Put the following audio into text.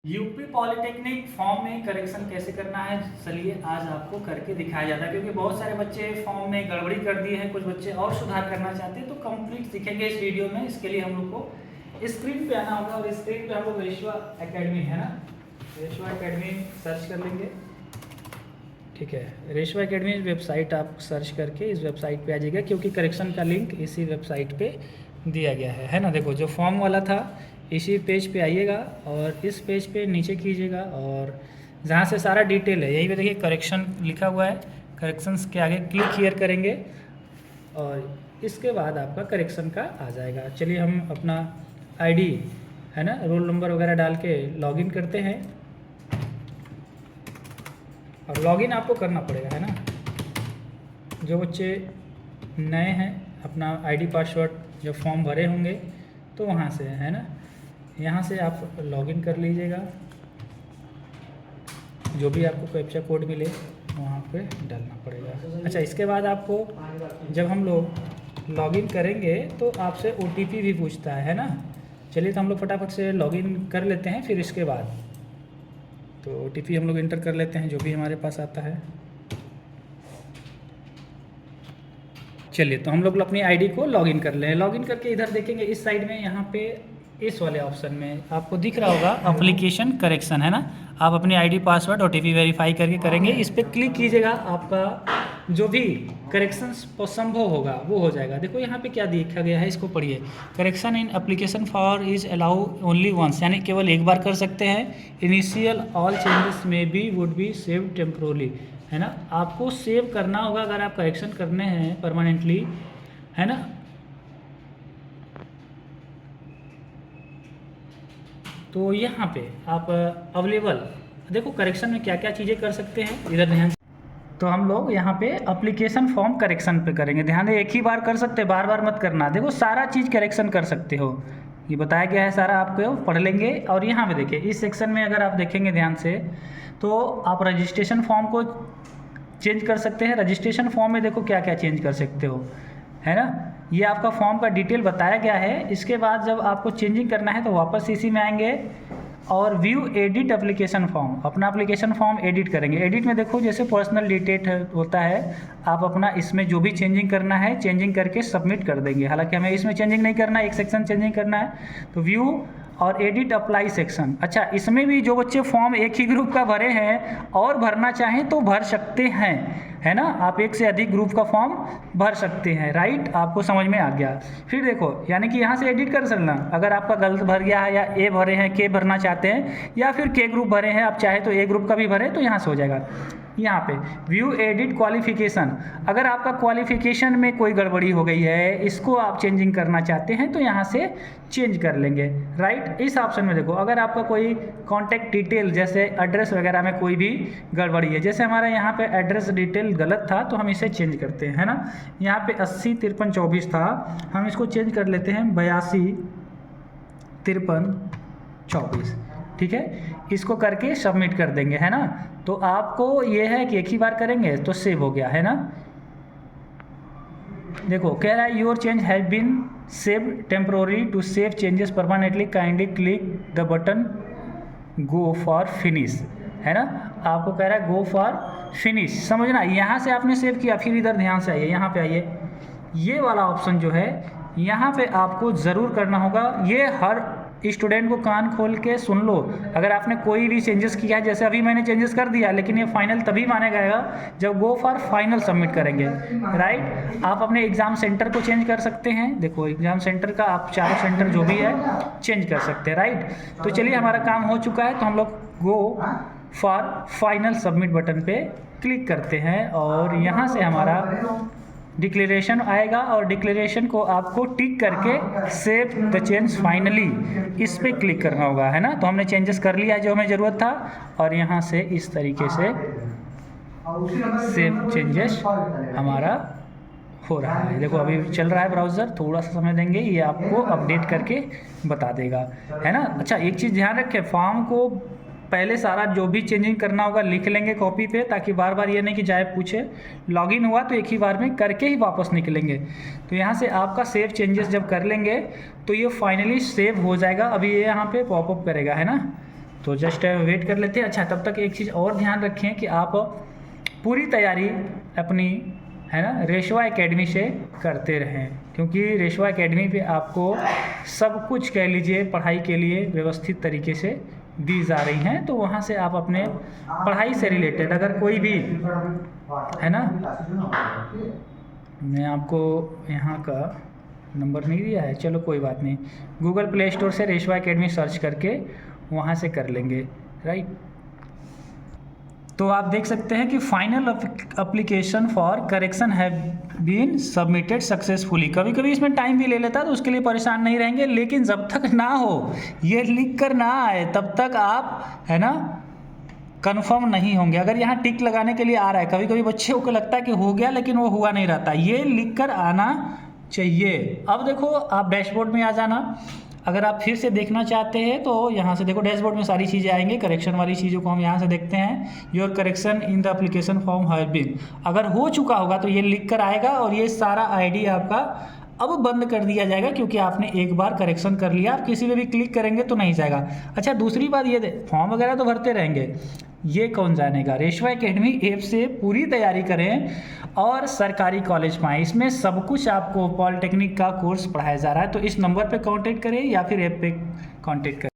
UP polytechnic form में correction कैसे करना है, चलिए आज आपको करके दिखाया जाता है। क्योंकि बहुत सारे बच्चे फॉर्म में गड़बड़ी कर दिए हैं, कुछ बच्चे और सुधार करना चाहते हैं, तो कंप्लीट सीखेंगे इस वीडियो में। इसके लिए हम लोग को स्क्रीन पे आना होगा और स्क्रीन पे हम लोग रेशवा एकेडमी है ना, रेशवा एकेडमी सर्च कर लेंगे। ठीक है, रेशवा एकेडमी वेबसाइट आप सर्च करके इस वेबसाइट पे आ जाएगा, क्योंकि करेक्शन का लिंक इसी वेबसाइट पे दिया गया है ना। देखो जो फॉर्म वाला था इसी पेज पे आइएगा और इस पेज पे नीचे कीजिएगा और जहाँ से सारा डिटेल है यहीं पे देखिए करेक्शन लिखा हुआ है। करेक्शंस के आगे क्लिक हियर करेंगे और इसके बाद आपका करेक्शन का आ जाएगा। चलिए हम अपना आईडी है ना, रोल नंबर वगैरह डाल के लॉगिन करते हैं। और लॉगिन आपको करना पड़ेगा है ना। जो बच्चे नए हैं अपना आईडी पासवर्ड जब फॉर्म भरे होंगे तो वहाँ से है ना, यहाँ से आप लॉगिन कर लीजिएगा। जो भी आपको कैप्चा कोड मिले वहाँ पे डालना पड़ेगा। अच्छा, इसके बाद आपको जब हम लोग लॉगिन करेंगे तो आपसे ओटीपी भी पूछता है ना। चलिए तो हम लोग फटाफट से लॉगिन कर लेते हैं, फिर इसके बाद तो ओटीपी हम लोग इंटर कर लेते हैं जो भी हमारे पास आता है। चलिए तो हम लोग अपनी आईडी को लॉगिन कर लें। लॉगिन करके इधर देखेंगे इस साइड में, यहाँ पे इस वाले ऑप्शन में आपको दिख रहा होगा एप्लीकेशन करेक्शन है ना। आप अपनी आईडी पासवर्ड ओटीपी वेरीफाई करके करेंगे, इस पर क्लिक कीजिएगा। आपका जो भी करेक्शन संभव होगा वो हो जाएगा। देखो यहाँ पे क्या देखा गया है, इसको पढ़िए। Correction in application for is allow only once, यानी केवल एक बार कर सकते हैं। इनिशियल ऑल चेंजेस में be would be save temporarily है ना। आपको सेव करना होगा अगर आप करेक्शन करने हैं परमानेंटली है ना। तो यहाँ पे आप अवेलेबल देखो करेक्शन में क्या क्या चीज़ें कर सकते हैं, इधर ध्यान। तो हम लोग यहाँ पे एप्लीकेशन फॉर्म करेक्शन पे करेंगे। ध्यान दे, एक ही बार कर सकते हैं, बार बार मत करना। देखो सारा चीज़ करेक्शन कर सकते हो, ये बताया गया है सारा, आपको पढ़ लेंगे। और यहाँ पे देखिए इस सेक्शन में अगर आप देखेंगे ध्यान से तो आप रजिस्ट्रेशन फॉर्म को चेंज कर सकते हैं। रजिस्ट्रेशन फॉर्म में देखो क्या क्या चेंज कर सकते हो है ना। ये आपका फॉर्म का डिटेल बताया गया है। इसके बाद जब आपको चेंजिंग करना है तो वापस इसी में आएंगे और व्यू एडिट एप्लीकेशन फॉर्म, अपना एप्लीकेशन फॉर्म एडिट करेंगे। एडिट में देखो जैसे पर्सनल डिटेल होता है, आप अपना इसमें जो भी चेंजिंग करना है चेंजिंग करके सबमिट कर देंगे। हालांकि हमें इसमें चेंजिंग नहीं करना है, एक सेक्शन चेंजिंग करना है। तो व्यू और एडिट अप्लाई सेक्शन। अच्छा, इसमें भी जो बच्चे फॉर्म एक ही ग्रुप का भरे हैं और भरना चाहें तो भर सकते हैं है ना। आप एक से अधिक ग्रुप का फॉर्म भर सकते हैं, राइट। आपको समझ में आ गया। फिर देखो यानी कि यहाँ से एडिट कर सकना, अगर आपका गलत भर गया है या ए भरे हैं के भरना चाहते हैं या फिर के ग्रुप भरे हैं, आप चाहे तो ए ग्रुप का भी भरें तो यहाँ से हो जाएगा। यहाँ पे व्यू एडिट क्वालिफिकेशन, अगर आपका क्वालिफिकेशन में कोई गड़बड़ी हो गई है, इसको आप चेंजिंग करना चाहते हैं तो यहाँ से चेंज कर लेंगे, राइट। इस ऑप्शन में देखो अगर आपका कोई कॉन्टैक्ट डिटेल जैसे एड्रेस वगैरह में कोई भी गड़बड़ी है, जैसे हमारा यहाँ पे एड्रेस डिटेल गलत था तो हम इसे चेंज करते हैं है ना। यहाँ पे 80 53 24 था, हम इसको चेंज कर लेते हैं 82 53 24, ठीक है। इसको करके सबमिट कर देंगे है ना। तो आपको ये है कि एक ही बार करेंगे तो सेव हो गया है ना। देखो कह रहा है your change has been save temporary, to save changes permanently kindly click the button go for finish है ना। आपको कह रहा है गो फॉर फिनिश, समझना। यहाँ से आपने सेव किया, फिर इधर ध्यान से आइए, यहाँ पे आइए। ये वाला ऑप्शन जो है यहाँ पे आपको ज़रूर करना होगा। ये हर स्टूडेंट को कान खोल के सुन लो। अगर आपने कोई भी चेंजेस किया है, जैसे अभी मैंने चेंजेस कर दिया, लेकिन ये फाइनल तभी माना जाएगा जब गो फॉर फाइनल सबमिट करेंगे, राइट। आप अपने एग्ज़ाम सेंटर को चेंज कर सकते हैं। देखो एग्ज़ाम सेंटर का आप चारों सेंटर जो भी है चेंज कर सकते हैं, राइट। तो चलिए हमारा काम हो चुका है, तो हम लोग go for final submit button पे क्लिक करते हैं और यहाँ से हमारा डिक्लेरेशन आएगा और डिक्लेरेशन को आपको टिक करके सेव द चेंज फाइनली इस पे क्लिक करना होगा है ना। तो हमने चेंजेस कर लिया जो हमें ज़रूरत था और यहाँ से इस तरीके से सेव चेंजेस हमारा हो रहा है। देखो अभी चल रहा है ब्राउज़र, थोड़ा सा समय देंगे, ये आपको अपडेट करके बता देगा है ना। अच्छा, एक चीज़ ध्यान रखें, फॉर्म को पहले सारा जो भी चेंजिंग करना होगा लिख लेंगे कॉपी पे, ताकि बार बार ये नहीं कि जाए पूछे। लॉगिन हुआ तो एक ही बार में करके ही वापस निकलेंगे। तो यहाँ से आपका सेव चेंजेस जब कर लेंगे तो ये फाइनली सेव हो जाएगा। अभी ये यहाँ पे पॉपअप करेगा है ना, तो जस्ट वेट कर लेते हैं। अच्छा, तब तक एक चीज़ और ध्यान रखें कि आप पूरी तैयारी अपनी, है ना, रेशवा एकेडमी से करते रहें, क्योंकि रेशवा एकेडमी पे आपको सब कुछ कह लीजिए पढ़ाई के लिए व्यवस्थित तरीके से दी जा रही हैं। तो वहाँ से आप अपने पढ़ाई से रिलेटेड अगर कोई भी, है ना, मैं आपको यहाँ का नंबर नहीं दिया है, चलो कोई बात नहीं, गूगल प्ले स्टोर से रेशवा एकेडमी सर्च करके वहाँ से कर लेंगे, राइट। तो आप देख सकते हैं कि final application for correction have been submitted successfully. कभी कभी इसमें टाइम भी ले लेता है, तो उसके लिए परेशान नहीं रहेंगे, लेकिन जब तक ना हो, ये लिख कर ना आए, तब तक आप, है ना, कंफर्म नहीं होंगे। अगर यहाँ टिक लगाने के लिए आ रहा है, कभी कभी बच्चों को लगता है कि हो गया, लेकिन वो हुआ नहीं रहता, ये लिख कर आना चाहिए। अब देखो, आप डैशबोर्ड में आ जाना। अगर आप फिर से देखना चाहते हैं तो यहाँ से देखो, डैशबोर्ड में सारी चीज़ें आएंगी। करेक्शन वाली चीज़ों को हम यहाँ से देखते हैं। Your correction in the application form have been, अगर हो चुका होगा तो ये लिख कर आएगा, और ये सारा आईडी आपका अब बंद कर दिया जाएगा, क्योंकि आपने एक बार करेक्शन कर लिया। आप किसी पे भी क्लिक करेंगे तो नहीं जाएगा। अच्छा, दूसरी बात ये, फॉर्म वगैरह तो भरते रहेंगे, ये कौन जानेगा। रेशवा एकेडमी ऐप से पूरी तैयारी करें और सरकारी कॉलेज पाएँ। इसमें सब कुछ आपको पॉलिटेक्निक का कोर्स पढ़ाया जा रहा है। तो इस नंबर पे कांटेक्ट करें या फिर ऐप पे कांटेक्ट करें।